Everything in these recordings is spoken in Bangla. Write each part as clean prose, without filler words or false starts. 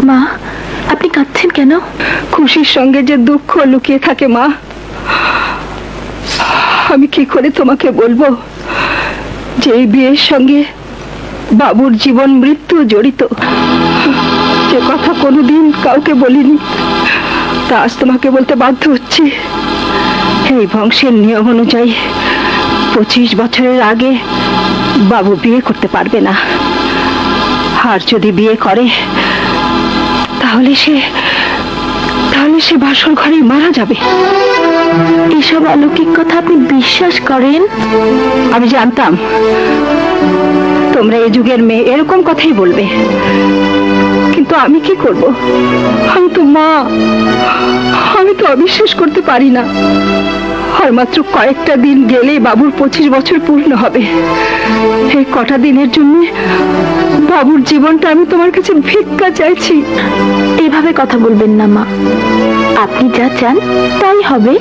মা, আপনি কাঁদছেন কেন? খুশির সঙ্গে যে দুঃখ লুকিয়ে থাকে মা, আমি কি করে তোমাকে বলবো যে এই বিয়ের সঙ্গে বাবুর জীবন মৃত্যু জড়িত। যে কথা কোনোদিন কাউকে বলিনি, তা আজ তোমাকে বলতে বাধ্য হচ্ছি। এই বংশের নিয়ম অনুযায়ী 25 বছরের আগে বাবু বিয়ে করতে পারবে না। আর যদি বিয়ে করে তাহলে সে বাসর ঘরেই মারা যাবে। এসব অলৌকিক কথা আপনি বিশ্বাস করেন? আমি জানতাম তোমরা এই যুগের মেয়ে এরকম কথাই বলবে, কিন্তু আমি কি করব? আমি তো মা, আমি তো অবিশ্বাস করতে পারি না। আর মাত্র কয়েকটা দিন গেলেই বাবুর 25 বছর পূর্ণ হবে। এই কটা দিনের জন্য বাবুর জীবনটা আমি তোমার কাছে ভিক্ষা চাইছি। এভাবে কথা বলবেন না মা, আপনি যা চান তাই হবে।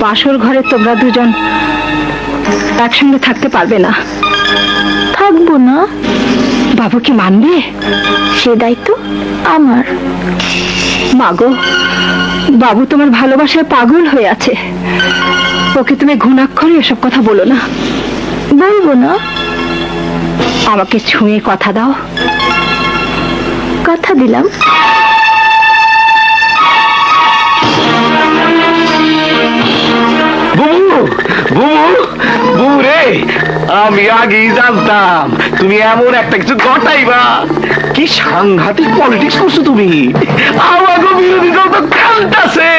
বাসর ঘরে তোমরা দুজন একসঙ্গে থাকতে পারবে না। থাকবো না। বাবু কি মানবে? সে দায়িত্ব আমার। মাগো, বাবু তোমার ভালোবাসায় পাগল হয়ে আছে। ওকে তুমি ঘুণাক্ষরে এসব কথা বলো না। বলবো না। আমাকে ছুঁয়ে কথা দাও। কথা দিলাম। আমি আগেই জানতাম তুমি এমন একটা কিছু ঘটাইবা। কি সাংঘাতিক পলিটিক্স করছো তুমি। আমাকে বিরোধী দল তো কাঁদতাছে।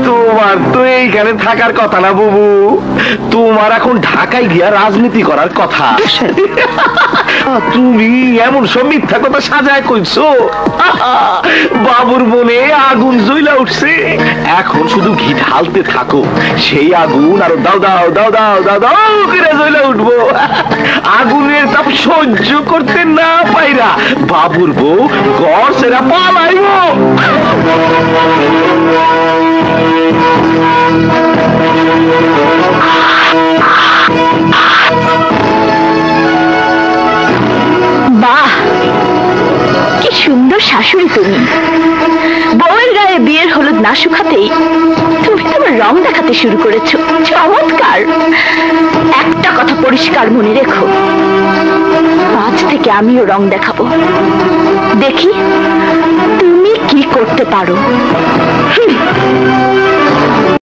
তোমার তো এইখানে থাকার কথা না বুবু, তোমার এখন ঢাকায় গিয়া রাজনীতি করার কথা। তুমি এমন সব মিথ্যা কথা সাজায় কইছো। বাবুর মনে আগুন জ্বলা উঠছে, এখন শুধু ঘি ঢালতে থাকো, সেই আগুন আরো দাও দাও দাও দাও দাও দাও করে জ্বলে উঠবো। আগুনের তাপ সহ্য করতে না পাইরা বাবুর বউ ঘর ছেড়ে পালাইব। বাহ, কি সুন্দর শাশুড়ি তুমি। বউয়ের গায়ে বিয়ের হলুদ না শুকাতেই তুমি তোমার রং দেখাতে শুরু করেছো। চমৎকার। একটা কথা পরিষ্কার মনে রেখো, আজ থেকে আমিও রং দেখাবো। দেখি তুমি কি করতে পারো।